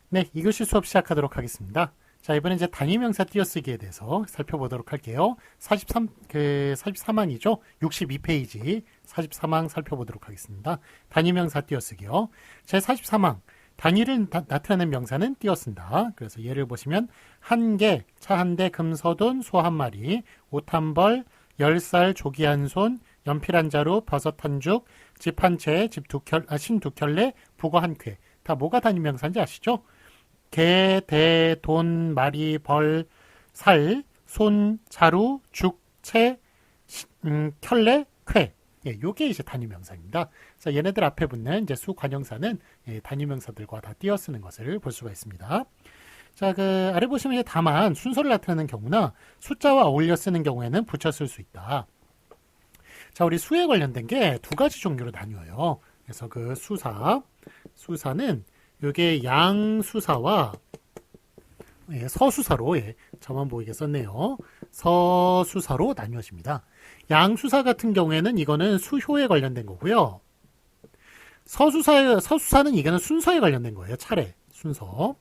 네, 이교시 수업 시작하도록 하겠습니다. 자, 이번엔 이제 단위명사 띄어쓰기에 대해서 살펴보도록 할게요. 44망이죠? 62페이지 44망 살펴보도록 하겠습니다. 단위명사 띄어쓰기요. 제 44망. 단위를 나타내는 명사는 띄어쓴다. 그래서 예를 보시면 한 개, 차 한 대, 금서돈, 소 한 마리, 옷 한 벌, 10살, 조기 한 손, 연필 한 자루, 버섯 한 죽, 집 한 채, 신 두 켤레, 북어 한 쾌. 다 뭐가 단위명사인지 아시죠? 개, 대, 돈, 마리, 벌, 살, 손, 자루, 죽, 채, 켤레, 쾌. 예, 요게 이제 단위명사입니다. 그래서 얘네들 앞에 붙는 이제 수관형사는 예, 단위명사들과 다 띄어쓰는 것을 볼 수가 있습니다. 자, 그 아래 보시면 이제 다만 순서를 나타내는 경우나 숫자와 어울려 쓰는 경우에는 붙여 쓸 수 있다. 자, 우리 수에 관련된 게 두 가지 종류로 나뉘어요. 그래서 그 수사는 요게 양수사와 예, 서수사로 예, 저만 보이게 썼네요. 서수사로 나뉘어집니다. 양수사 같은 경우에는 이거는 수효에 관련된 거고요. 서수사는 이거는 순서에 관련된 거예요. 차례, 순서.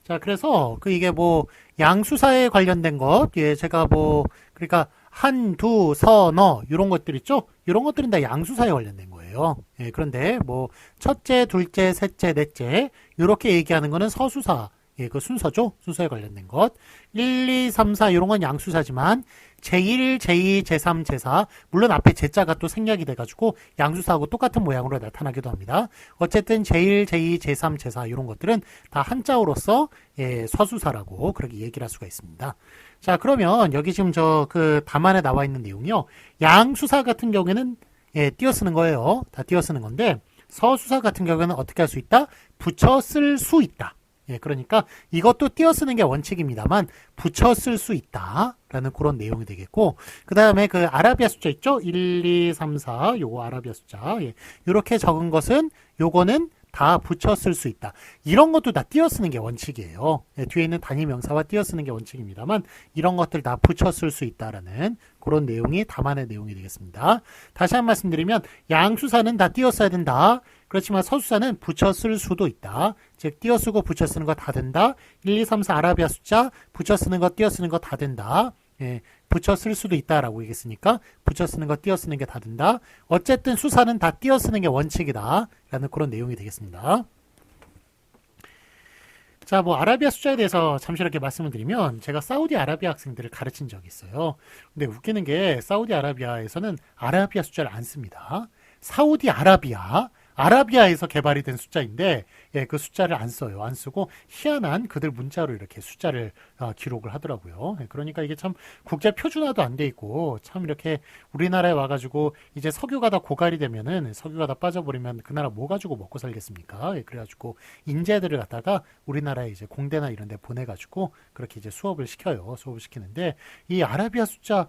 자, 그래서 이게 뭐 양수사에 관련된 것, 예, 제가 뭐 그러니까 한, 두, 서, 너 이런 것들 있죠? 이런 것들은 다 양수사에 관련된 거예요. 예, 그런데 뭐 첫째, 둘째, 셋째, 넷째 이렇게 얘기하는 거는 서수사. 예, 그 순서죠. 순서에 관련된 것. 1, 2, 3, 4 이런 건 양수사지만 제1, 제2, 제3, 제4 물론 앞에 제자가 또 생략이 돼가지고 양수사하고 똑같은 모양으로 나타나기도 합니다. 어쨌든 제1, 제2, 제3, 제4 이런 것들은 다 한자어로서 예, 서수사라고 그렇게 얘기를 할 수가 있습니다. 자, 그러면 여기 지금 그 답안에 나와 있는 내용이요. 양수사 같은 경우에는 예, 띄어쓰는 거예요. 다 띄어쓰는 건데 서수사 같은 경우에는 어떻게 할 수 있다? 붙여 쓸 수 있다. 예, 그러니까 이것도 띄어쓰는 게 원칙입니다만 붙여 쓸 수 있다라는 그런 내용이 되겠고 그 다음에 그 아라비아 숫자 있죠? 1, 2, 3, 4 요거 아라비아 숫자 예, 이렇게 적은 것은 요거는 다 붙여 쓸 수 있다. 이런 것도 다 띄어쓰는 게 원칙이에요. 예, 뒤에 있는 단위명사와 띄어쓰는 게 원칙입니다만 이런 것들 다 붙여 쓸 수 있다라는 그런 내용이 답안의 내용이 되겠습니다. 다시 한 번 말씀드리면 양수사는 다 띄어써야 된다. 그렇지만 서수사는 붙여 쓸 수도 있다. 즉 띄어쓰고 붙여 쓰는 거 다 된다. 1, 2, 3, 4 아라비아 숫자 붙여 쓰는 거 띄어쓰는 거 다 된다. 예, 붙여 쓸 수도 있다라고 얘기했으니까 붙여 쓰는 거 띄어쓰는 게 다 된다. 어쨌든 수사는 다 띄어쓰는 게 원칙이다. 라는 그런 내용이 되겠습니다. 자, 뭐 아라비아 숫자에 대해서 잠시 이렇게 말씀을 드리면 제가 사우디아라비아 학생들을 가르친 적이 있어요. 근데 웃기는 게 사우디아라비아에서는 아라비아 숫자를 안 씁니다. 아라비아에서 개발이 된 숫자인데 예, 그 숫자를 안 써요. 안 쓰고 희한한 그들 문자로 이렇게 숫자를 기록을 하더라고요. 예, 그러니까 이게 참 국제 표준화도 안 돼 있고 참 이렇게 우리나라에 와가지고 이제 석유가 다 고갈이 되면은 석유가 다 빠져버리면 그 나라 뭐 가지고 먹고 살겠습니까? 예, 그래가지고 인재들을 갖다가 우리나라에 이제 공대나 이런 데 보내가지고 그렇게 이제 수업을 시켜요. 수업을 시키는데 이 아라비아 숫자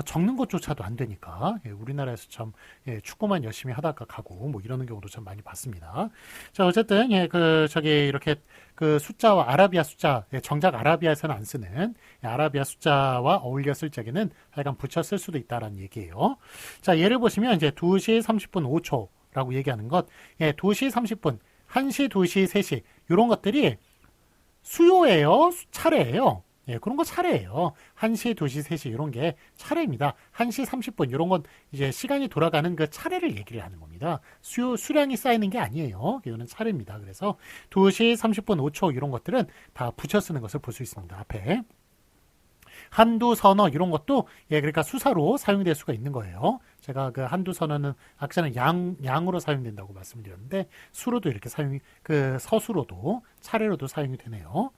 적는 것조차도 안 되니까 예, 우리나라에서 참 예, 축구만 열심히 하다가 가고 뭐 이러는 경우도 참 많이 봤습니다. 자, 어쨌든 예, 이렇게 그 숫자와 아라비아 숫자 예, 정작 아라비아에서는 안 쓰는 예, 아라비아 숫자와 어울려 쓸 적에는 하여간 붙여 쓸 수도 있다라는 얘기예요. 자, 예를 보시면 이제 2시 30분 5초라고 얘기하는 것, 예, 2시 30분, 1시, 2시, 3시 이런 것들이 수요예요, 차례예요. 예, 그런 거 차례예요. 1시, 2시, 3시 이런 게 차례입니다. 1시 30분 이런 건 이제 시간이 돌아가는 그 차례를 얘기를 하는 겁니다. 수량이 쌓이는 게 아니에요. 이거는 차례입니다. 그래서 2시 30분 5초 이런 것들은 다 붙여 쓰는 것을 볼 수 있습니다. 앞에. 한두 선어 이런 것도 예, 그러니까 수사로 사용될 수가 있는 거예요. 제가 그 한두 선어는 아까는 양으로 사용된다고 말씀드렸는데 수로도 이렇게 그 서수로도 차례로도 사용이 되네요.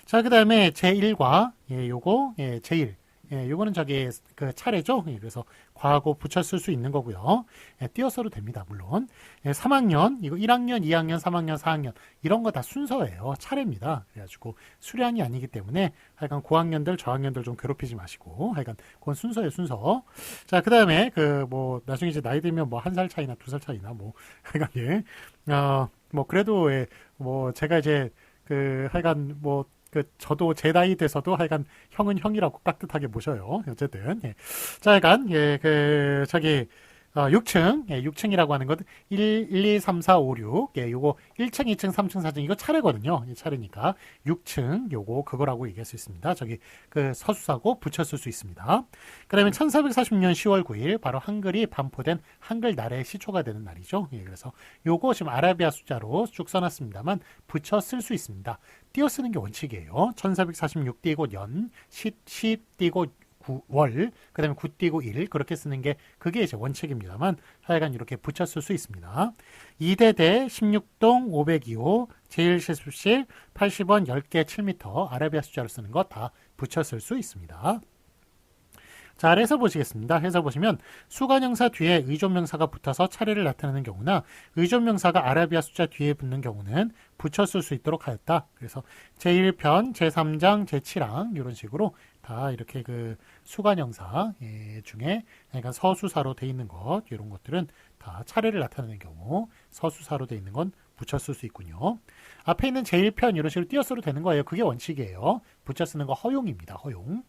자, 그 다음에 제1과, 예, 요거, 예, 제1. 예, 요거는 그 차례죠. 예, 그래서 과거 붙여 쓸 수 있는 거고요. 예, 띄어써도 됩니다, 물론. 예, 3학년, 이거 1학년, 2학년, 3학년, 4학년, 이런 거 다 순서예요. 차례입니다. 그래가지고 수량이 아니기 때문에 하여간 고학년들, 저학년들 좀 괴롭히지 마시고, 하여간 그건 순서예요, 순서. 자, 그 다음에 나중에 이제 나이 들면 뭐 1살 차이나 2살 차이나 하여간, 예, 뭐, 그래도, 예, 제가 이제 하여간 저도 제 나이 돼서도 하여간 형은 형이라고 깍듯하게 모셔요. 어쨌든. 예. 자, 하여간, 예, 6층, 6층이라고 하는 것 1, 2, 3, 4, 5, 6. 요거 1층, 2층, 3층, 4층 이거 차례거든요. 차례니까 6층 요거 그거라고 얘기할 수 있습니다. 저기 그 서수사고 붙였을 수 있습니다. 그다음에 1446년 10월 9일 바로 한글이 반포된 한글 나라의 시초가 되는 날이죠. 그래서 요거 지금 아라비아 숫자로 쭉 써놨습니다만 붙여 쓸 수 있습니다. 띄어 쓰는 게 원칙이에요. 1446 띄고 년, 10 띄고 월, 그 다음에 9 띄고 1 그렇게 쓰는 게 그게 이제 원칙입니다만 하여간 이렇게 붙였을 수 있습니다. 2대대 16동 502호 제1실습실 80원 10개 7m 아라비아 숫자로 쓰는 거 다 붙였을 수 있습니다. 자, 해서 보시겠습니다. 해서 보시면 수관형사 뒤에 의존명사가 붙어서 차례를 나타내는 경우나 의존명사가 아라비아 숫자 뒤에 붙는 경우는 붙였을 수 있도록 하였다. 그래서 제1편, 제3장, 제7항 이런 식으로 다 이렇게 그 수관형사 중에 그러니까 서수사로 돼 있는 것 이런 것들은 다 차례를 나타내는 경우 서수사로 돼 있는 건 붙였을 수 있군요. 앞에 있는 제1편 이런 식으로 띄어써도 되는 거예요. 그게 원칙이에요. 붙여 쓰는 거 허용입니다. 허용.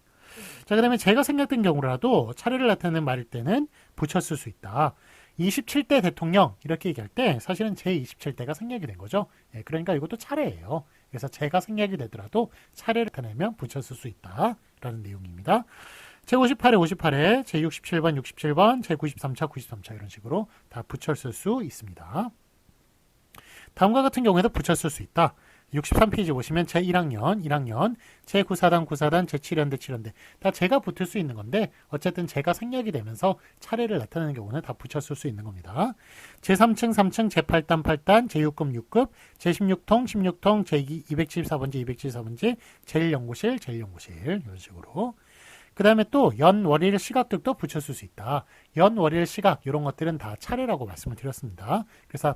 자, 그 다음에 제가 생략된 경우라도 차례를 나타내는 말일 때는 붙였을 수 있다. 27대 대통령 이렇게 얘기할 때 사실은 제27대가 생략이 된 거죠. 그러니까 이것도 차례예요. 그래서 제가 생략이 되더라도 차례를 나타내면 붙였을 수 있다라는 내용입니다. 제58회 58회, 제67번 67번, 제93차 93차 이런 식으로 다 붙였을 수 있습니다. 다음과 같은 경우에도 붙였을 수 있다. 63페이지 보시면 제1학년, 1학년, 제9사단, 9사단, 제7연대, 7연대 다 제가 붙을 수 있는 건데 어쨌든 제가 생략이 되면서 차례를 나타내는 경우는 다 붙였을 수 있는 겁니다. 제3층, 3층, 제8단, 8단, 제6급, 6급, 제16통, 16통, 제274번지, 274번지, 제1연구실, 제1연구실 이런 식으로 그 다음에 또 연, 월일, 시각들도 붙였을 수 있다. 연, 월일, 시각 이런 것들은 다 차례라고 말씀을 드렸습니다. 그래서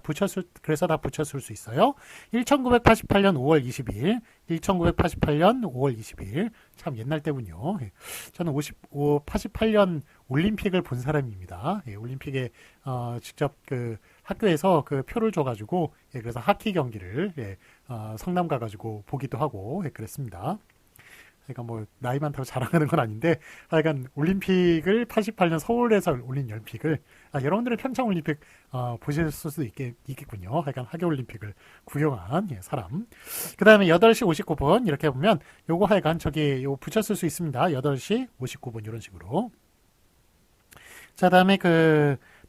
다 붙였을 수 있어요. 1988년 5월 20일, 1988년 5월 20일 참 옛날 때군요. 저는 88년 올림픽을 본 사람입니다. 올림픽에 직접 그 학교에서 그 표를 줘가지고 그래서 하키 경기를 성남 가가지고 보기도 하고 그랬습니다. 그러니까 뭐 나이 많다고 자랑하는 건 아닌데 하여간 올림픽을 88년 서울에서 올린 올림픽을 여러분들은 평창올림픽 보셨을 수도 있겠군요. 하여간 하계올림픽을 구경한 사람. 그 다음에 8시 59분 이렇게 보면 요거 하여간 저기 요거 붙였을 수 있습니다. 8시 59분 이런 식으로. 자, 다음에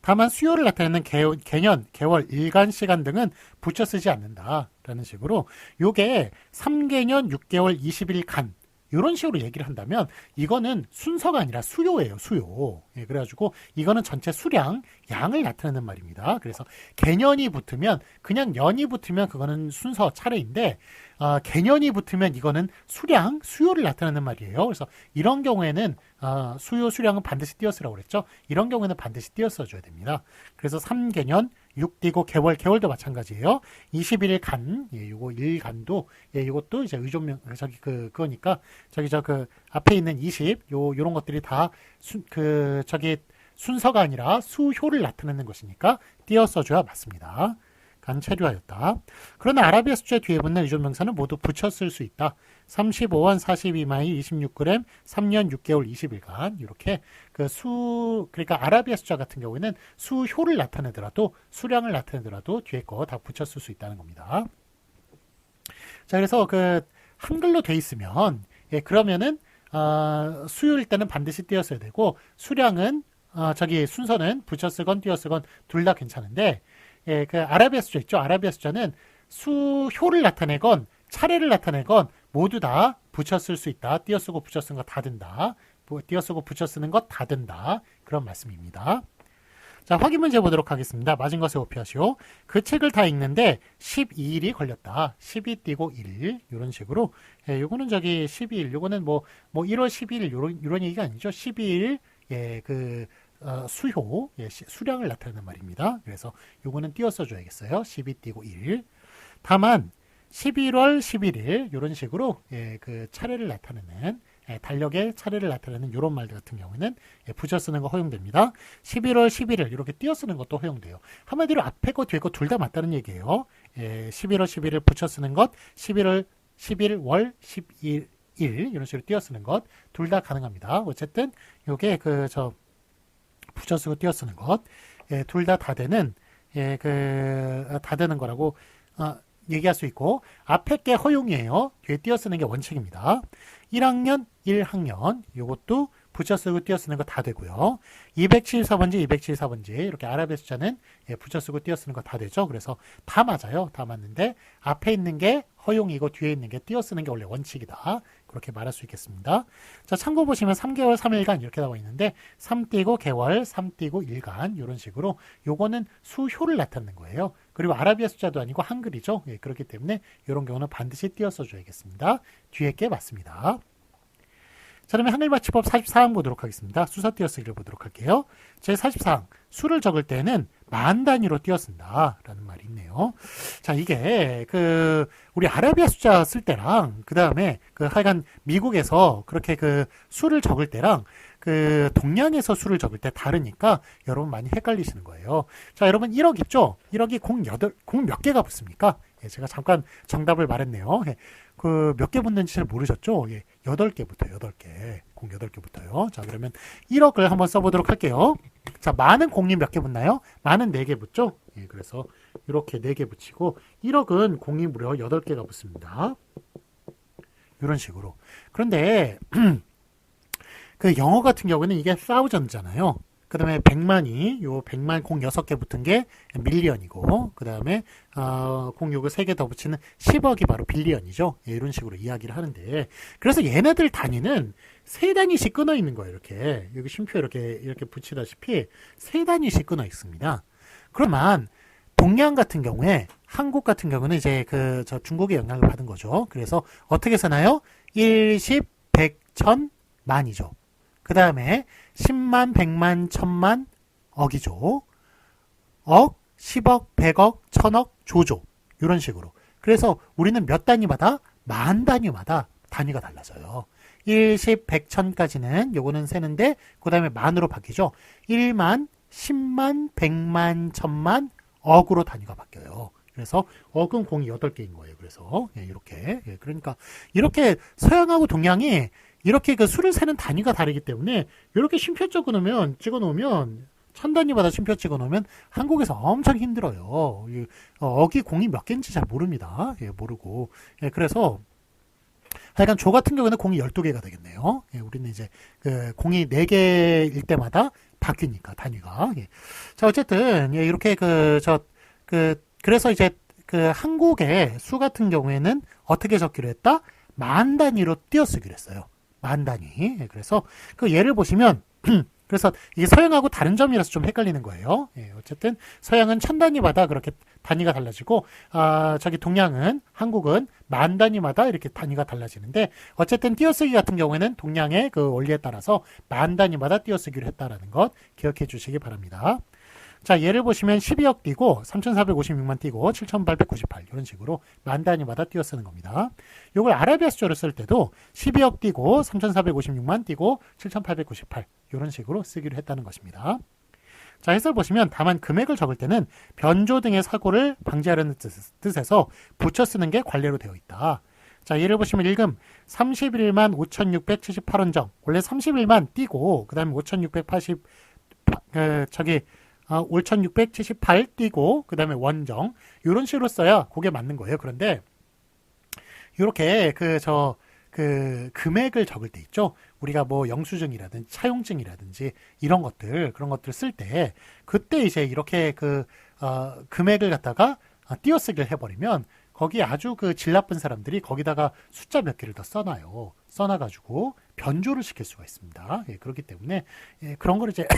다만 수요를 나타내는 개년, 개월, 일간, 시간 등은 붙여 쓰지 않는다라는 식으로 요게 3개년, 6개월, 20일 간 이런 식으로 얘기를 한다면 이거는 순서가 아니라 수요예요. 수요. 그래가지고 이거는 전체 수량, 양을 나타내는 말입니다. 그래서 개년이 붙으면 그냥 년이 붙으면 그거는 순서 차례인데 개년이 붙으면 이거는 수량, 수요를 나타내는 말이에요. 그래서 이런 경우에는 수요, 수량은 반드시 띄어쓰라고 그랬죠. 이런 경우에는 반드시 띄어써줘야 됩니다. 그래서 3개년, 6 띄고 개월, 개월도 마찬가지예요. 21일 간, 요거 일간도, 요것도 이제 의존명, 그거니까, 앞에 있는 20, 요런 것들이 다, 순서가 아니라 수효를 나타내는 것이니까 띄어써줘야 맞습니다. 간 체류하였다. 그러나 아라비아 숫자 뒤에 붙는 의존명사는 모두 붙였을 수 있다. 35원 42마일 26g 3년 6개월 20일간 이렇게 그러니까 아라비아 숫자 같은 경우에는 수효를 나타내더라도 수량을 나타내더라도 뒤에 거 다 붙였을 수 있다는 겁니다. 자, 그래서 한글로 돼 있으면 그러면은 수요일 때는 반드시 띄었어야 되고 수량은 순서는 붙였쓰건 띄었쓰건 둘 다 괜찮은데 아라비아 숫자 있죠. 아라비아 숫자는 수효를 나타내건 차례를 나타내건 모두 다 붙였을 수 있다. 띄어쓰고 붙여쓰는 거 다 된다. 띄어쓰고 붙여쓰는 것 다 된다. 그런 말씀입니다. 자, 확인 문제 보도록 하겠습니다. 맞은 것에 오피하시오. 그 책을 다 읽는데 12일이 걸렸다. 12 띄고 1 이런 식으로 요거는 12일 요거는 뭐 1월 12일 이런 얘기가 아니죠. 12일 수효, 수량을 나타내는 말입니다. 그래서 요거는 띄어써 줘야겠어요. 12 띄고 1. 다만 11월 11일 이런 식으로 차례를 나타내는 달력의 차례를 나타내는 이런 말들 같은 경우에는 붙여 쓰는 거 허용됩니다. 11월 11일 이렇게 띄어 쓰는 것도 허용돼요. 한마디로 앞에 거 뒤에 거 둘 다 맞다는 얘기예요. 11월 11일 붙여 쓰는 것, 11월 11일 이런 식으로 띄어 쓰는 것 둘 다 가능합니다. 어쨌든 요게 붙여 쓰고 띄어 쓰는 것. 예, 둘 다 되는, 예, 다 되는 거라고, 얘기할 수 있고, 앞에 게 허용이에요. 뒤에 띄어 쓰는 게 원칙입니다. 1학년, 1학년, 요것도 붙여 쓰고 띄어 쓰는 거 다 되고요. 274번지, 274번지, 이렇게 아랍의 숫자는 예, 붙여 쓰고 띄어 쓰는 거 다 되죠. 그래서 다 맞아요. 다 맞는데, 앞에 있는 게 허용이고, 뒤에 있는 게 띄어 쓰는 게 원래 원칙이다. 그렇게 말할 수 있겠습니다. 자, 참고 보시면 3개월, 3일간 이렇게 나와 있는데, 3 띄고 개월, 3 띄고 일간, 이런 식으로 요거는 수효를 나타내는 거예요. 그리고 아라비아 숫자도 아니고 한글이죠. 예, 그렇기 때문에 이런 경우는 반드시 띄어 써줘야겠습니다. 뒤에 게 맞습니다. 자, 그러면 한글 맞춤법 44항 보도록 하겠습니다. 수서 띄어쓰기를 보도록 할게요. 제44항, 수를 적을 때는 만 단위로 띄어쓴다 라는 말이 있네요. 자, 이게 우리 아라비아 숫자 쓸 때랑 그 다음에 하여간 미국에서 그렇게 수를 적을 때랑 동양에서 수를 적을 때 다르니까 여러분 많이 헷갈리시는 거예요. 자, 여러분 1억 있죠? 1억이 공 몇 개가 붙습니까? 예, 제가 잠깐 정답을 말했네요. 예, 몇 개 붙는지 잘 모르셨죠? 예, 8개 붙어요. 8개. 공 8개 붙어요. 자, 그러면 1억을 한번 써보도록 할게요. 자, 만은 공이 몇 개 붙나요? 만은 4개 붙죠? 예, 그래서 이렇게 4개 붙이고 1억은 공이 무려 8개가 붙습니다. 이런 식으로. 그런데 영어 같은 경우는 이게 thousands잖아요. 그 다음에 100만이 요 100만 공 6개 붙은 게 밀리언이고 그 다음에 공 요거 3개 더 붙이는 10억이 바로 빌리언이죠. 예, 이런 식으로 이야기를 하는데 그래서 얘네들 단위는 3단위씩 끊어 있는 거예요. 이렇게 여기 쉼표 이렇게 붙이다시피 3단위씩 끊어 있습니다. 그러면 동양 같은 경우에 한국 같은 경우는 이제 저 중국의 영향을 받은 거죠. 그래서 어떻게 쓰나요? 1, 10, 100, 1000, 만이죠. 그 다음에 10만, 100만, 1000만, 억이죠. 억, 10억, 100억, 1000억, 조조. 이런 식으로. 그래서 우리는 몇 단위마다? 만 단위마다 단위가 달라져요. 1, 10, 100, 1000까지는 요거는 세는데 그 다음에 만으로 바뀌죠. 1만, 10만, 100만, 1000만, 억으로 단위가 바뀌어요. 그래서 억은 공이 8개인 거예요. 그래서 예, 이렇게 예, 그러니까 이렇게 서양하고 동양이 이렇게 수를 세는 단위가 다르기 때문에 이렇게 쉼표 찍어놓으면 1000단위마다 쉼표 찍어놓으면 한국에서 엄청 힘들어요. 억이 공이 몇 개인지 잘 모릅니다. 예, 모르고. 예, 그래서 하여간 조 같은 경우는 공이 12개가 되겠네요. 예, 우리는 이제 공이 4개일 때마다 바뀌니까 단위가. 예. 자, 어쨌든 예, 이렇게 그래서 이제 한국의 수 같은 경우에는 어떻게 적기로 했다? 만 단위로 띄어쓰기로 했어요. 만 단위. 그래서 예를 보시면 그래서 이게 서양하고 다른 점이라서 좀 헷갈리는 거예요. 예, 어쨌든 서양은 1000단위마다 그렇게 단위가 달라지고 저기 동양은 한국은 만 단위마다 이렇게 단위가 달라지는데 어쨌든 띄어쓰기 같은 경우에는 동양의 원리에 따라서 만 단위마다 띄어쓰기를 했다라는 것 기억해 주시기 바랍니다. 자, 예를 보시면 12억 띄고 3,456만 띄고 7,898 이런 식으로 만 단위마다 띄어 쓰는 겁니다. 이걸 아라비아 숫자로 쓸 때도 12억 띄고 3,456만 띄고 7,898 이런 식으로 쓰기로 했다는 것입니다. 자, 해설 보시면 다만 금액을 적을 때는 변조 등의 사고를 방지하려는 뜻에서 붙여 쓰는 게 관례로 되어 있다. 자, 예를 보시면 일금 31만 5,678원 정 원래 31만 띄고 그 다음에 5,680 5,678 띄고 그 다음에 원정 이런 식으로 써야 그게 맞는 거예요. 그런데 이렇게 금액을 적을 때 있죠. 우리가 뭐 영수증이라든지 차용증이라든지 이런 것들 그런 것들 쓸 때 그때 이제 이렇게 금액을 갖다가 띄어쓰기를 해버리면 거기에 아주 질 나쁜 사람들이 거기다가 숫자 몇 개를 더 써놔요. 써놔가지고 변조를 시킬 수가 있습니다. 예, 그렇기 때문에 예, 그런 걸 이제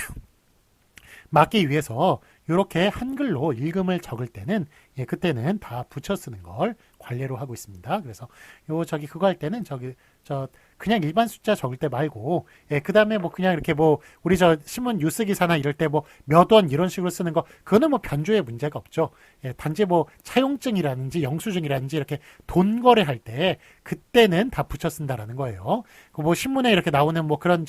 막기 위해서 이렇게 한글로 읽음을 적을 때는 예, 그때는 다 붙여 쓰는 걸 관례로 하고 있습니다. 그래서 그거 할 때는 그냥 일반 숫자 적을 때 말고 예, 그다음에 뭐 그냥 이렇게 뭐 우리 신문 뉴스 기사나 이럴 때 뭐 몇 원 이런 식으로 쓰는 거 그거는 뭐 변조에 문제가 없죠. 예, 단지 뭐 차용증이라든지 영수증이라든지 이렇게 돈 거래할 때 그때는 다 붙여 쓴다라는 거예요. 뭐 신문에 이렇게 나오는 뭐 그런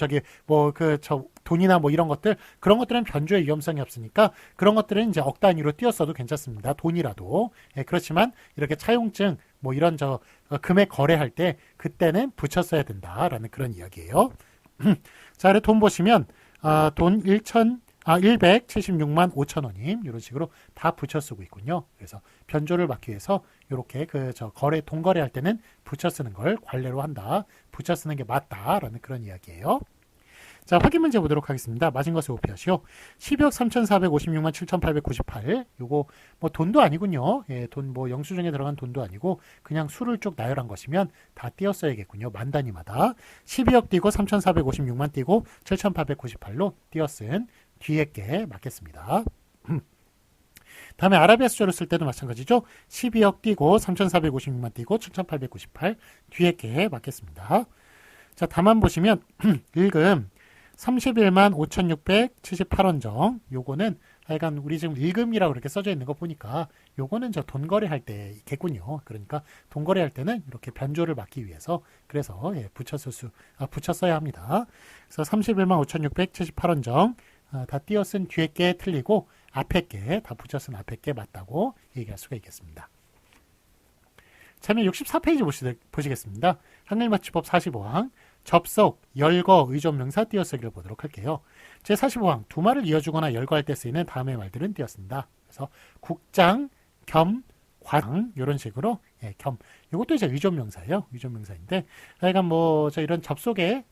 돈이나 뭐 이런 것들 그런 것들은 변조의 위험성이 없으니까 그런 것들은 이제 억 단위로 띄었어도 괜찮습니다. 돈이라도. 예, 그렇지만 이렇게 차용증 뭐 이런 금액 거래할 때 그때는 붙였어야 된다라는 그런 이야기예요. 자, 그래 돈 보시면 돈 176만 5천 원임. 이런 식으로 다 붙여 쓰고 있군요. 그래서 변조를 막기 위해서 이렇게 동거래할 때는 붙여 쓰는 걸 관례로 한다. 붙여 쓰는 게 맞다라는 그런 이야기예요. 자, 확인 문제 보도록 하겠습니다. 맞은 것을 오피하시오. 12억 3,456만 7,898. 요거 뭐 돈도 아니군요. 예, 돈 뭐 영수증에 들어간 돈도 아니고 그냥 수를 쭉 나열한 것이면 다 띄었어야겠군요. 만 단위마다 12억 띄고 3,456만 띄고 7,898로 띄었은 뒤에 게 맞겠습니다. 다음에 아라비아 숫자로 쓸 때도 마찬가지죠. 12억 띄고 3,456만 띄고 7,898 뒤에 게 맞겠습니다. 자, 다만 보시면 일금 31만 5,678원 정. 요거는 하여간 우리 지금 일금이라고 이렇게 써져 있는 거 보니까 요거는 저 돈 거래할 때 있겠군요. 그러니까 돈 거래할 때는 이렇게 변조를 막기 위해서 그래서 붙였어야 합니다. 그래서 31만 5,678원 정. 다 띄어쓴 뒤에 게 틀리고 앞에 게 다 붙여쓴 앞에 게 맞다고 얘기할 수가 있겠습니다. 자면 64페이지 보시겠습니다. 한글맞춤법 45항 접속, 열거, 의존명사 띄어쓰기를 보도록 할게요. 제45항 두 말을 이어주거나 열거할 때 쓰이는 다음의 말들은 띄었습니다. 그래서 국장, 겸, 과장 이런 식으로 겸 이것도 이제 의존명사예요. 의존명사인데 하여간 이런 접속에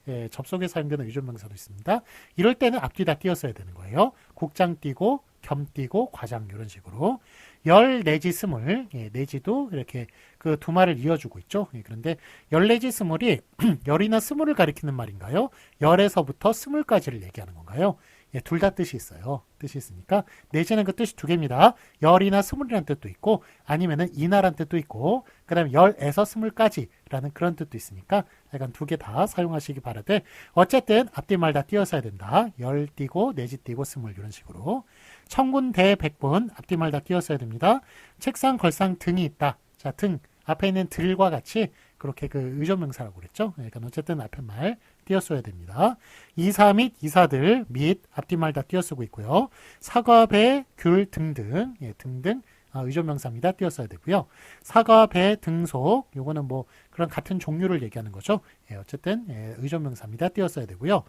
사용되는 의존명사도 있습니다. 이럴 때는 앞뒤 다 띄었어야 되는 거예요. 국장 띄고 겸 띄고 과장 이런 식으로 열 내지 스물 내지도 이렇게 그 두 말을 이어주고 있죠. 그런데 열 내지 스물이 열이나 스물을 가리키는 말인가요? 열에서부터 스물까지를 얘기하는 건가요? 둘 다 뜻이 있어요. 뜻이 있으니까 내지는 그 뜻이 두 개입니다. 열이나 스물이라는 뜻도 있고 아니면은 이나라는 뜻도 있고 그 다음에 열에서 스물까지라는 그런 뜻도 있으니까 약간 두 개 다 사용하시기 바라되 어쨌든 앞뒤 말 다 띄어서야 된다. 열 띄고 내지 띄고 스물 이런 식으로 천군 대 백분 앞뒤 말 다 띄어서야 됩니다. 책상 걸상 등이 있다. 자, 등 앞에 있는 들과 같이 그렇게 그 의존명사라고 그랬죠. 그러니까 어쨌든 앞에 말 띄어써야 됩니다. 이사 및 이사들 및 앞뒤 말 다 띄어쓰고 있고요. 사과, 배, 귤 등등 등등 의존명사입니다. 띄어써야 되고요. 사과, 배, 등속 요거는 뭐 그런 같은 종류를 얘기하는 거죠. 어쨌든 의존명사입니다. 띄어써야 되고요.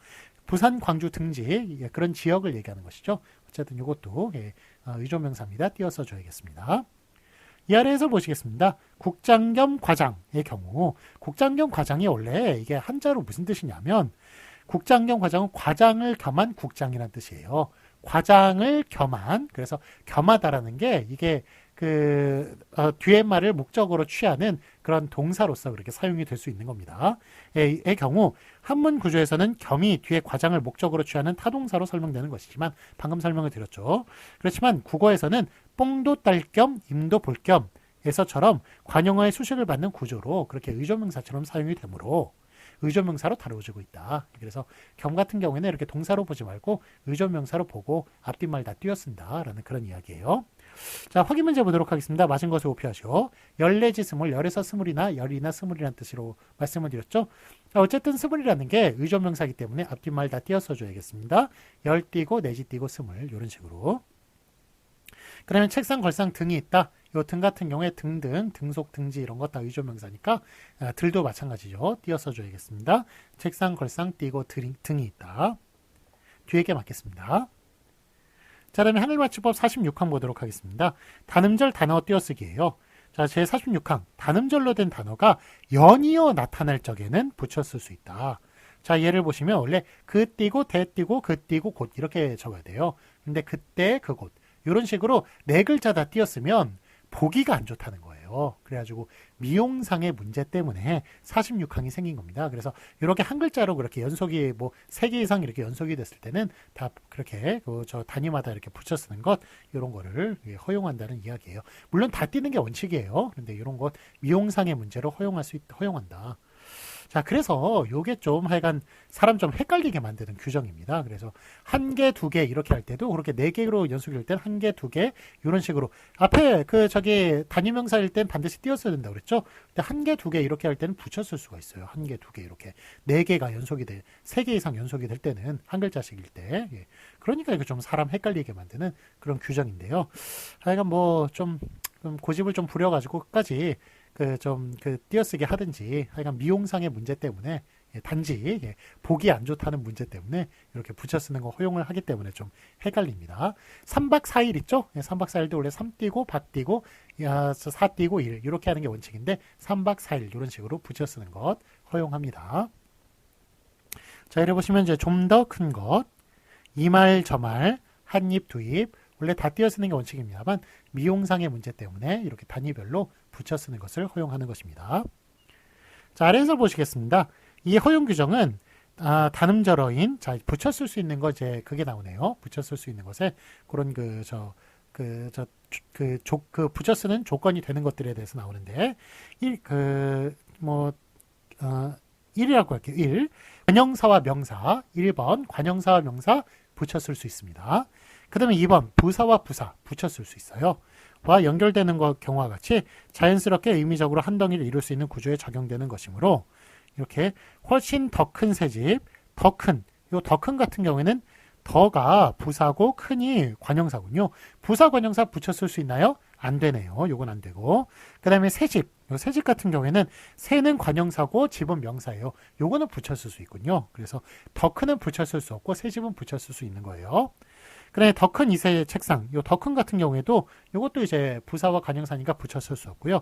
부산, 광주 등지 그런 지역을 얘기하는 것이죠. 어쨌든 이것도 의존명사입니다. 띄어써 줘야겠습니다. 이 아래에서 보시겠습니다. 국장 겸 과장의 경우 국장 겸 과장이 원래 이게 한자로 무슨 뜻이냐면 국장 겸 과장은 과장을 겸한 국장이라는 뜻이에요. 과장을 겸한 그래서 겸하다라는 게 이게 뒤에 말을 목적으로 취하는 그런 동사로서 그렇게 사용이 될 수 있는 겁니다. 의 경우 한문 구조에서는 겸이 뒤에 과장을 목적으로 취하는 타동사로 설명되는 것이지만 방금 설명을 드렸죠. 그렇지만 국어에서는 뽕도 딸 겸 임도 볼 겸에서처럼 관용어의 수식을 받는 구조로 그렇게 의존명사처럼 사용이 되므로 의존명사로 다뤄지고 있다. 그래서 겸 같은 경우에는 이렇게 동사로 보지 말고 의존명사로 보고 앞뒷말 다 띄어쓴다라는 그런 이야기예요. 자, 확인 문제 보도록 하겠습니다. 맞은 것을 오피하시오. 열 내지 스물, 열에서 스물이나 열이나 스물이라는 뜻으로 말씀을 드렸죠. 자, 어쨌든 스물이라는 게 의존명사이기 때문에 앞뒷말 다 띄어써 줘야겠습니다. 열 띄고 내지 띄고 스물 이런 식으로. 그러면 책상, 걸상 등이 있다. 요 등 같은 경우에 등등, 등속, 등지 이런 것 다 의존명사니까 들도 마찬가지죠. 띄어써 줘야겠습니다. 책상, 걸상 띄고 등이 있다. 뒤에 게 맞겠습니다. 자, 다음에 한글맞춤법 46항 보도록 하겠습니다. 단음절 단어 띄어쓰기예요. 자, 제 46항 단음절로 된 단어가 연이어 나타날 적에는 붙였을 수 있다. 자, 예를 보시면 원래 그 띄고 대 띄고 그 띄고 곧 이렇게 적어야 돼요. 근데 그때 그곳 이런 식으로 네 글자 다 띄었으면 보기가 안 좋다는 거예요. 그래가지고 미용상의 문제 때문에 46항이 생긴 겁니다. 그래서 이렇게 한 글자로 그렇게 연속이 뭐 3개 이상 이렇게 연속이 됐을 때는 다 그렇게 저 단위마다 이렇게 붙여 쓰는 것 이런 거를 허용한다는 이야기예요. 물론 다 띄는 게 원칙이에요. 그런데 이런 것 미용상의 문제로 허용한다. 자, 그래서 요게 좀 하여간 사람 좀 헷갈리게 만드는 규정입니다. 그래서 한 개, 두 개 이렇게 할 때도 그렇게 네 개로 연속이 될 때는 한 개, 두 개 이런 식으로 앞에 단위명사일 땐 반드시 띄었어야 된다고 그랬죠. 근데 한 개, 두 개 이렇게 할 때는 붙였을 수가 있어요. 한 개, 두 개 이렇게 네 개가 연속이 세 개 이상 연속이 될 때는 한 글자씩일 때. 그러니까 이거 좀 사람 헷갈리게 만드는 그런 규정인데요. 하여간 좀 고집을 좀 부려가지고 끝까지 띄어쓰기 하든지 하여간 미용상의 문제 때문에 단지 보기 안 좋다는 문제 때문에 이렇게 붙여 쓰는 거 허용을 하기 때문에 좀 헷갈립니다. 3박 4일 있죠? 3박 4일도 원래 3 띄고 박 띄고 4 띄고 1 이렇게 하는 게 원칙인데 3박 4일 이런 식으로 붙여 쓰는 것 허용합니다. 자, 이래 보시면 이제 좀 더 큰 것, 이 말 저 말, 한 입 두 입 원래 다 띄어 쓰는 게 원칙입니다만 미용상의 문제 때문에 이렇게 단위별로 붙여 쓰는 것을 허용하는 것입니다. 자, 아래에서 보시겠습니다. 이 허용 규정은 단음절어인 자 붙여 쓸 수 있는 거 이제 그게 나오네요. 붙여 쓸 수 있는 것에 그런 붙여 쓰는 조건이 되는 것들에 대해서 나오는데 1이라고 할게요. 1. 관형사와 명사 1번 관형사와 명사 붙여 쓸 수 있습니다. 그 다음에 2번 부사와 부사 붙여 쓸 수 있어요. 와 연결되는 경우와 같이 자연스럽게 의미적으로 한 덩이를 이룰 수 있는 구조에 적용되는 것이므로 이렇게 훨씬 더 큰 새집, 더 큰 같은 경우에는 더가 부사고 큰이 관형사군요. 부사 관형사 붙여 쓸 수 있나요? 안 되네요. 요건 안 되고. 그 다음에 새집, 새집 같은 경우에는 새는 관형사고 집은 명사예요. 요거는 붙여 쓸 수 있군요. 그래서 더 큰은 붙여 쓸 수 없고 새집은 붙여 쓸 수 있는 거예요. 그 다음에 더 큰 이세 책상, 요 더 큰 같은 경우에도 요것도 이제 부사와 관형사니까 붙여 쓸 수 없고요.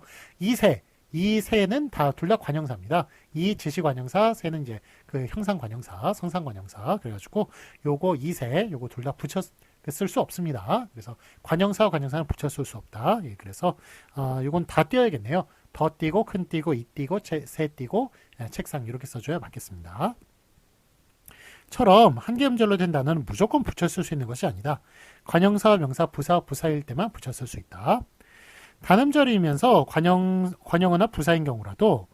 이 새는 다 둘 다 관형사입니다. 이 지시 관형사, 새는 이제 그 형상 관형사, 성상 관형사. 그래가지고 요거 이새, 요거 둘 다 붙여 쓸 수 없습니다. 그래서 관형사와 관형사는 붙여 쓸 수 없다. 그래서 요건 다 띄어야겠네요. 더 띄고, 큰 띄고, 이 띄고, 새 띄고, 책상 이렇게 써줘야 맞겠습니다. 처럼 한계음절로 된 단어는 무조건 붙여 쓸 수 있는 것이 아니다. 관형사와 명사, 부사, 부사일 때만 붙여 쓸 수 있다. 단음절이면서 관형어나 부사인 경우라도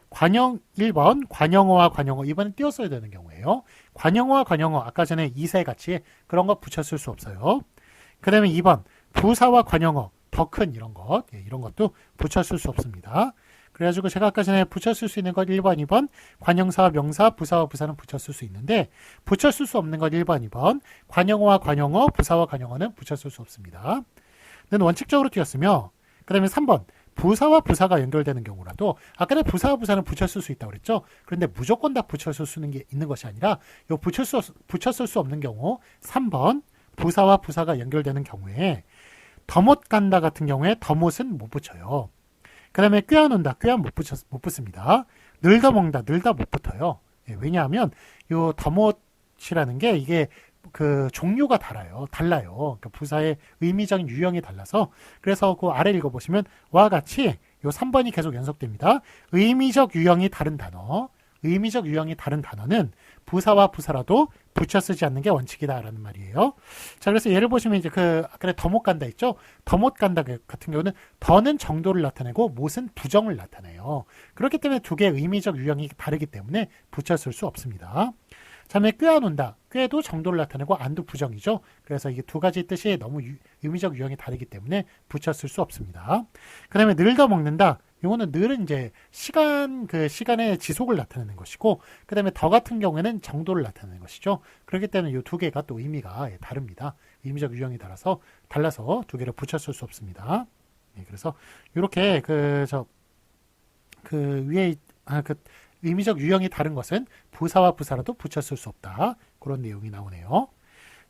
관형 1번 관형어와 관형어 이번엔 띄었어야 되는 경우예요. 관형어와 관형어 아까 전에 이세 같이 그런 거 붙여 쓸 수 없어요. 그 다음에 2번 부사와 관형어 더 큰 이런 것도 붙여 쓸 수 없습니다. 그래가지고 제가 아까 전에 붙여 쓸 수 있는 것 1번, 2번 관형사와 명사, 부사와 부사는 붙여 쓸 수 있는데 붙여 쓸 수 없는 것 1번, 2번 관형어와 관형어, 부사와 관형어는 붙여 쓸 수 없습니다. 는 원칙적으로 띄었으며 그 다음에 3번 부사와 부사가 연결되는 경우라도 아까 부사와 부사는 붙여 쓸 수 있다고 그랬죠. 그런데 무조건 다 붙여 쓸 수 있는 것이 아니라 요 붙여 쓸 수 없는 경우 3번 부사와 부사가 연결되는 경우에 더 못 간다 같은 경우에 더 못은 못 붙여요. 그 다음에 꾀어놓는다 못 붙습니다. 늘다 먹는다 늘다 못 붙어요. 왜냐하면 요 더 못이라는 게 이게 그 종류가 달라요. 그러니까 부사의 의미적인 유형이 달라서 그래서 그 아래 읽어보시면 와 같이 요 3번이 계속 연속됩니다. 의미적 유형이 다른 단어는 부사와 부사라도 붙여 쓰지 않는 게 원칙이다라는 말이에요. 자, 그래서 예를 보시면 이제 아까 더 못 간다 있죠? 더 못 간다 같은 경우는 더는 정도를 나타내고 못은 부정을 나타내요. 그렇기 때문에 두 개의 의미적 유형이 다르기 때문에 붙여 쓸 수 없습니다. 다음에 꾀어놓는다. 꾀도 정도를 나타내고 안도 부정이죠. 그래서 이게 두 가지 뜻이 너무 의미적 유형이 다르기 때문에 붙여 쓸 수 없습니다. 그 다음에 늘더 먹는다. 이거는 늘은 이제 시간의 지속을 나타내는 것이고, 그 다음에 더 같은 경우에는 정도를 나타내는 것이죠. 그렇기 때문에 이 두 개가 또 의미가 다릅니다. 의미적 유형이 달라서 두 개를 붙여 쓸 수 없습니다. 그래서 이렇게 위에 의미적 유형이 다른 것은 부사와 부사라도 붙여 쓸 수 없다. 그런 내용이 나오네요.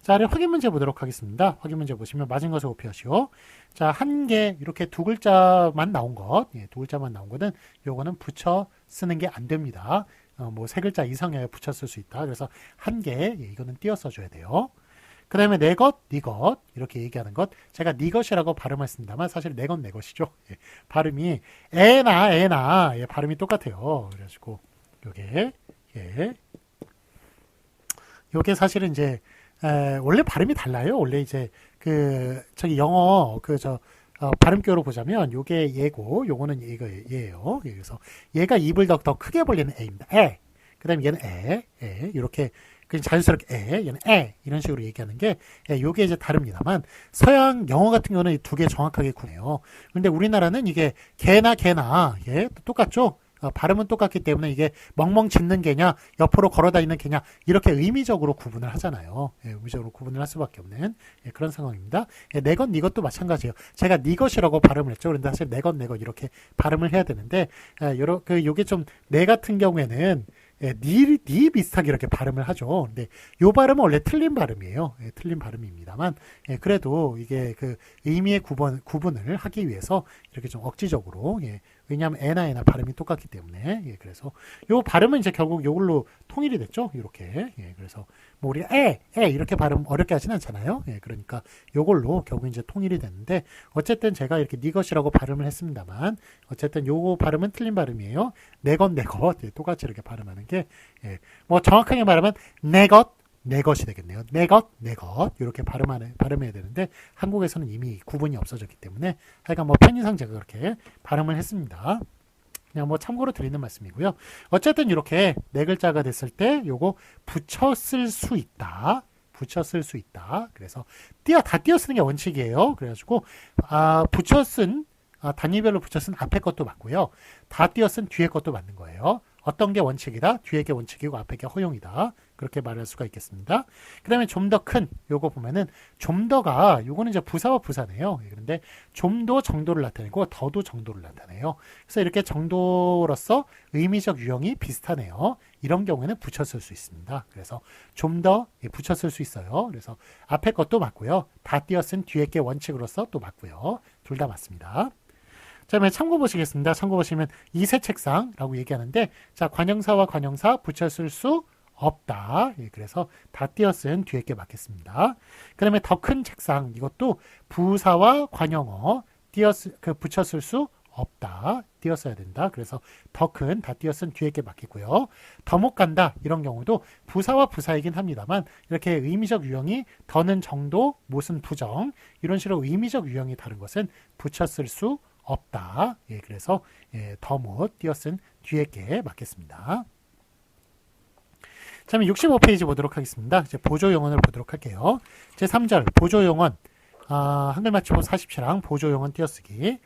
자, 아래 확인 문제 보도록 하겠습니다. 확인 문제 보시면 맞은 것을 오피하시오. 자, 한 개 이렇게 두 글자만 나온 것, 두 글자만 나온 것은 요거는 붙여 쓰는 게 안 됩니다. 세 글자 이상에 붙여 쓸 수 있다. 그래서 한 개, 이거는 띄어 써줘야 돼요. 그 다음에 내 것, 네 것 이렇게 얘기하는 것 제가 네 것이라고 발음했습니다만 사실 내 건 내 것이죠. 발음이 애나 발음이 똑같아요. 그래가지고 요게 사실은 이제 원래 발음이 달라요. 원래 이제 영어 발음교로 보자면 요게 얘고 요거는 얘예요. 그래서 얘가 입을 더 크게 벌리는 애입니다. 그 다음에 얘는 이렇게 그냥 자연스럽게 얘는 이런 식으로 얘기하는 게 요게 이제 다릅니다만 서양 영어 같은 경우는 두 개 정확하게 구해요. 그런데 우리나라는 이게 개나 똑같죠. 발음은 똑같기 때문에 이게 멍멍 짖는 개냐, 옆으로 걸어다니는 개냐, 이렇게 의미적으로 구분을 하잖아요. 예, 의미적으로 구분을 할 수밖에 없는 예, 그런 상황입니다. 예, 내 것, 네 것도 마찬가지예요. 제가 네 것이라고 발음을 했죠. 그런데 사실 내 것, 내 것 이렇게 발음을 해야 되는데, 요게 좀, 내 같은 경우에는 예, 니 비슷하게 이렇게 발음을 하죠. 근데 요 발음은 원래 틀린 발음이에요. 예, 틀린 발음입니다만, 예, 그래도 이게 그 의미의 구분을 하기 위해서 이렇게 좀 억지적으로, 예, 왜냐하면 에나 발음이 똑같기 때문에, 예, 그래서 요 발음은 이제 결국 요걸로 통일이 됐죠. 이렇게, 예, 그래서 뭐 우리가 이렇게 발음 어렵게 하진 않잖아요. 예, 그러니까 요걸로 결국 이제 통일이 됐는데, 어쨌든 제가 이렇게 니 것이라고 발음을 했습니다만, 어쨌든 요거 발음은 틀린 발음이에요. 내 것, 내 것, 예, 똑같이 이렇게 발음하는 게, 예, 뭐 정확하게 말하면 내 것, 내 것이 되겠네요. 내 것, 내 것 이렇게 발음해야 되는데 한국에서는 이미 구분이 없어졌기 때문에 하여간 뭐 편의상 제가 그렇게 발음을 했습니다. 그냥 뭐 참고로 드리는 말씀이고요. 어쨌든 이렇게 네 글자가 됐을 때 요거 붙였을 수 있다. 붙였을 수 있다. 그래서 다 띄어 쓰는 게 원칙이에요. 그래가지고 단위별로 붙여쓴 앞에 것도 맞고요. 다 띄어 쓴 뒤에 것도 맞는 거예요. 어떤 게 원칙이다? 뒤에 게 원칙이고 앞에 게 허용이다. 그렇게 말할 수가 있겠습니다. 그 다음에 좀 더 큰 요거 보면은 좀 더가 요거는 이제 부사와 부사네요. 그런데 좀 더 정도를 나타내고 더도 정도를 나타내요. 그래서 이렇게 정도로서 의미적 유형이 비슷하네요. 이런 경우에는 붙였을 수 있습니다. 그래서 좀 더 붙였을 수 있어요. 그래서 앞에 것도 맞고요. 다 띄어 쓴 뒤에 게 원칙으로서 또 맞고요. 둘 다 맞습니다. 자, 참고 보시겠습니다. 참고 보시면 이세 책상라고 얘기하는데, 자, 관형사와 관형사 붙였을 수 없다. 예, 그래서 다 띄어 쓴 뒤에 게 맞겠습니다. 그 다음에 더 큰 책상, 이것도 부사와 관형어 붙였을 수 없다. 띄었어야 된다. 그래서 더 큰 다 띄어 쓴 뒤에 게 맞겠고요. 더 못 간다. 이런 경우도 부사와 부사이긴 합니다만 이렇게 의미적 유형이 더는 정도, 못은 부정 이런 식으로 의미적 유형이 다른 것은 붙였을 수 없다. 예, 그래서 더 못 띄어 쓴 뒤에 게 맞겠습니다. 자, 65페이지 보도록 하겠습니다. 이제 보조용언을 보도록 할게요. 제3절 보조용언 한글 맞춤법 47항 보조용언 띄어쓰기.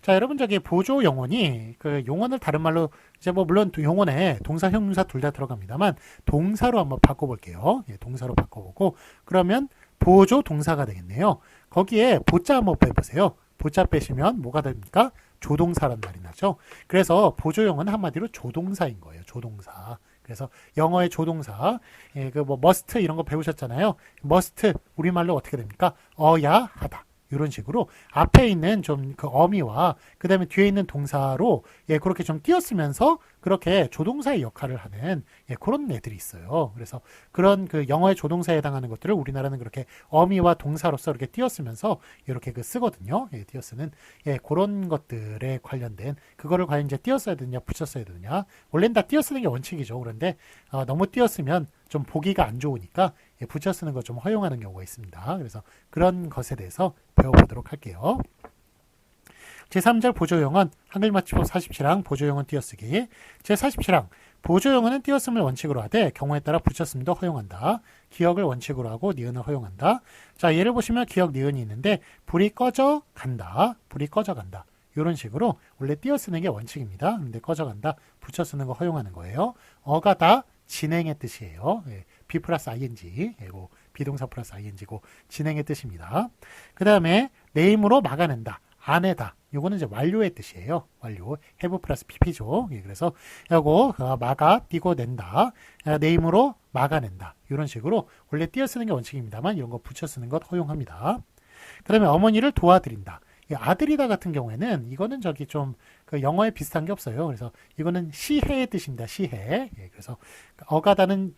자, 여러분 저기 보조용언이 그 용언을 다른 말로 이제 뭐 물론 용언에 동사, 형용사 둘 다 들어갑니다만 동사로 한번 바꿔볼게요. 예, 동사로 바꿔보고 그러면 보조 동사가 되겠네요. 거기에 보자 한번 빼보세요. 보자 빼시면 뭐가 됩니까? 조동사란 말이 나죠. 그래서 보조용언은 한마디로 조동사인 거예요. 조동사. 그래서 영어의 조동사, 예, 뭐 must 이런 거 배우셨잖아요. must 우리말로 어떻게 됩니까? 어야 하다. 이런 식으로 앞에 있는 좀 그 어미와 그 다음에 뒤에 있는 동사로 예, 그렇게 좀 띄었으면서 그렇게 조동사의 역할을 하는 예, 그런 애들이 있어요. 그래서 그런 그 영어의 조동사에 해당하는 것들을 우리나라는 그렇게 어미와 동사로서 이렇게 띄었으면서 이렇게 그 쓰거든요. 예, 띄었쓰는 예, 그런 것들에 관련된 그거를 과연 이제 띄었어야 되느냐 붙였어야 되느냐 원래는 다 띄어쓰는 게 원칙이죠. 그런데 너무 띄었으면 좀 보기가 안 좋으니까 예, 붙여 쓰는 거 좀 허용하는 경우가 있습니다. 그래서 그런 것에 대해서 배워보도록 할게요. 제3절 보조용언 한글 맞춤법 47항 보조용언 띄어쓰기. 제47항 보조용언은 띄었음을 원칙으로 하되 경우에 따라 붙였음도 허용한다. 기억을 원칙으로 하고 니은을 허용한다. 자, 예를 보시면 기억 니은이 있는데 불이 꺼져 간다. 불이 꺼져 간다. 이런 식으로 원래 띄어쓰는 게 원칙입니다. 근데 꺼져 간다. 붙여 쓰는 거 허용하는 거예요. 어가다 진행의 뜻이에요. 예, be 플러스 ing, 이거 비동사 플러스 ing고 진행의 뜻입니다. 그 다음에 내 힘으로 막아낸다, 안에다. 요거는 이제 완료의 뜻이에요. 완료, have 플러스 pp죠. 예, 그래서 요거 막아 띄고 낸다, 내 힘으로 막아낸다. 이런 식으로 원래 띄어 쓰는 게 원칙입니다만 이런 거 붙여 쓰는 것 허용합니다. 그 다음에 어머니를 도와드린다. 아들이다 같은 경우에는 이거는 저기 좀 그 영어에 비슷한 게 없어요. 그래서 이거는 시해의 뜻입니다. 시해. 예, 그래서 어가다는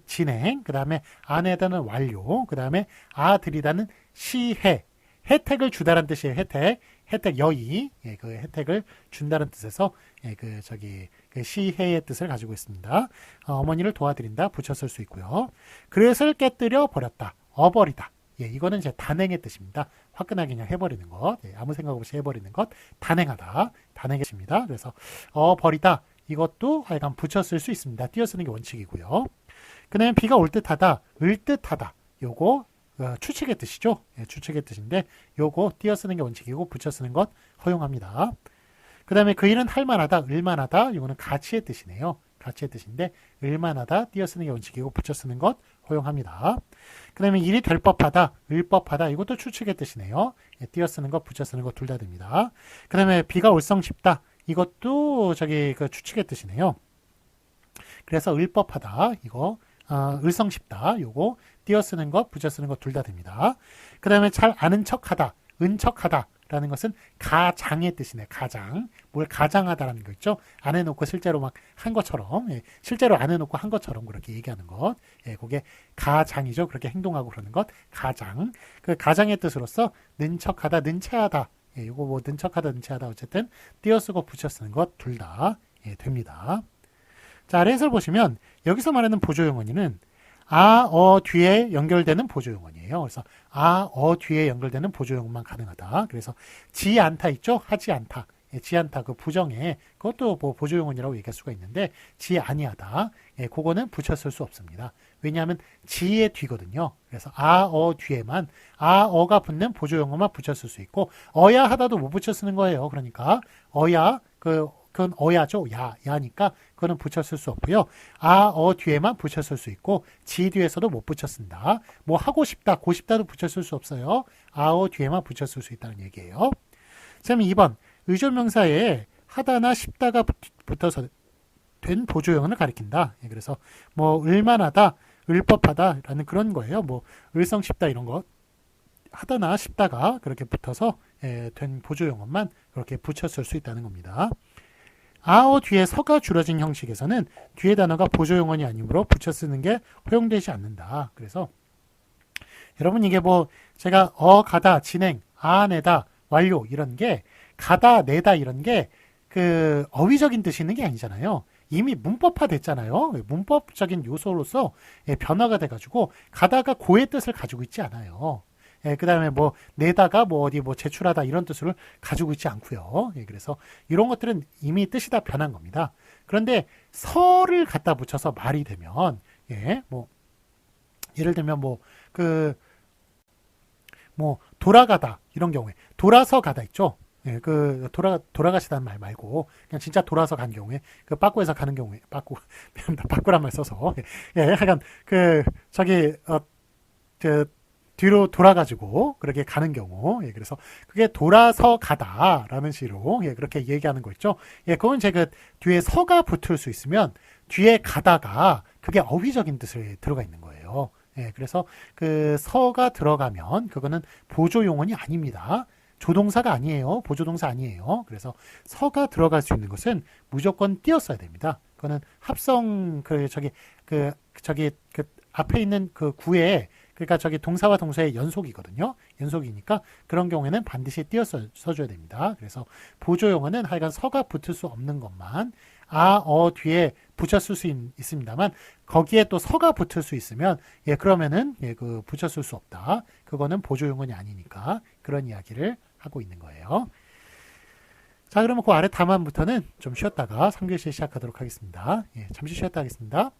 진행, 그 다음에 안에다는 완료, 그 다음에 아들이다는 시해. 혜택을 주다라는 뜻이에요. 혜택 여의. 예, 그 혜택을 준다는 뜻에서 예, 그 시해의 뜻을 가지고 있습니다. 어머니를 도와드린다 붙였을 수 있고요. 그릇을 깨뜨려 버렸다. 어버리다. 예, 이거는 이제 단행의 뜻입니다. 화끈하게 그냥 해버리는 것, 예, 아무 생각 없이 해버리는 것, 단행하다, 단행의 뜻입니다. 그래서 버리다 이것도 하여간 붙였을 수 있습니다. 띄어쓰는 게 원칙이고요. 그 다음에 비가 올 듯하다, 을 듯하다, 요거 추측의 뜻이죠. 예, 추측의 뜻인데 요거 띄어쓰는 게 원칙이고 붙여쓰는 것 허용합니다. 그 다음에 그 일은 할 만하다, 을만하다. 이거는 가치의 뜻이네요. 가치의 뜻인데 을만하다 띄어쓰는 게 원칙이고 붙여 쓰는 것 허용합니다. 그 다음에 일이 될 법하다, 을법하다. 이것도 추측의 뜻이네요. 예, 띄어쓰는 것, 붙여 쓰는 것 둘 다 됩니다. 그 다음에 비가 올성 쉽다. 이것도 그 추측의 뜻이네요. 그래서 을법하다. 이거 을성 쉽다. 요거 띄어쓰는 것, 붙여 쓰는 것 둘 다 됩니다. 그 다음에 잘 아는 척하다, 은척하다. 라는 것은 가장의 뜻이네. 가장. 뭘 가장하다라는 거 있죠. 안 해놓고 실제로 막 한 것처럼, 예, 실제로 안 해놓고 한 것처럼 그렇게 얘기하는 것. 예, 그게 가장이죠. 그렇게 행동하고 그러는 것. 가장. 그 가장의 뜻으로서 는척하다, 는체하다. 예, 요거 뭐 는척하다, 는체하다. 어쨌든 띄어쓰고 붙여 쓰는 것 둘 다 예, 됩니다. 자, 아래 해설 보시면 여기서 말하는 보조용언이는 아, 어 뒤에 연결되는 보조용언이에요. 그래서 아, 어 뒤에 연결되는 보조용언만 가능하다. 그래서 지 않다 있죠? 하지 않다. 예, 지 않다 그 부정에 그것도 뭐 보조용언이라고 얘기할 수가 있는데 지 아니하다. 예, 그거는 붙였을 수 없습니다. 왜냐하면 지의 뒤거든요. 그래서 아, 어 뒤에만 아, 어가 붙는 보조용어만 붙였을 수 있고 어야 하다도 못 붙여 쓰는 거예요. 그러니까 어야 그건 어야죠. 야니까 그거는 붙였을 수 없고요. 아, 어 뒤에만 붙였을 수 있고 지 뒤에서도 못 붙였습니다. 뭐 하고 싶다, 고 싶다도 붙였을 수 없어요. 아, 어 뒤에만 붙였을 수 있다는 얘기예요. 그다음에 2번 의존명사에 하다나 싶다가 붙어서 된 보조용어를 가리킨다. 예, 그래서 뭐 을만하다, 을법하다라는 그런 거예요. 뭐 을성 싶다 이런 거 하다나 싶다가 그렇게 붙어서 된 보조용어만 그렇게 붙였을 수 있다는 겁니다. 아어 뒤에 서가 줄여진 형식에서는 뒤에 단어가 보조용어이 아니므로 붙여 쓰는 게 허용되지 않는다. 그래서 여러분 이게 뭐 제가 가다, 진행, 내다, 완료 이런 게 가다, 내다 이런 게 그 어휘적인 뜻이 있는 게 아니잖아요. 이미 문법화 됐잖아요. 문법적인 요소로서 변화가 돼가지고 가다가 고의 뜻을 가지고 있지 않아요. 그 다음에 뭐 내다가 뭐 어디 뭐 제출하다 이런 뜻을 가지고 있지 않고요. 그래서 이런 것들은 이미 뜻이 다 변한 겁니다. 그런데 서를 갖다 붙여서 말이 되면 뭐 예를 들면 뭐 돌아가다 이런 경우에 돌아서 가다 있죠. 그 돌아가시다는 말 말고 그냥 진짜 돌아서 간 경우에 그 빠꾸에서 가는 경우에 빠꾸란 말 써서 하여간 뒤로 돌아가지고 그렇게 가는 경우 그래서 그게 돌아서 가다라는 식으로 그렇게 얘기하는 거 있죠. 그건 제가 뒤에 서가 붙을 수 있으면 뒤에 가다가 그게 어휘적인 뜻을 들어가 있는 거예요. 그래서 그 서가 들어가면 그거는 보조용언이 아닙니다. 조동사가 아니에요. 보조동사 아니에요. 그래서 서가 들어갈 수 있는 것은 무조건 띄었어야 됩니다. 그거는 합성 그 앞에 있는 그 구에 그러니까 동사와 동사의 연속이거든요. 연속이니까 그런 경우에는 반드시 띄어서 써줘야 됩니다. 그래서 보조용어는 하여간 서가 붙을 수 없는 것만 뒤에 붙였을 수 있습니다만 거기에 또 서가 붙을 수 있으면 그러면은 그 붙였을 수 없다. 그거는 보조용어이 아니니까 그런 이야기를 하고 있는 거예요. 자, 그러면 그 아래 다만부터는 좀 쉬었다가 3교시 시작하도록 하겠습니다. 잠시 쉬었다 하겠습니다.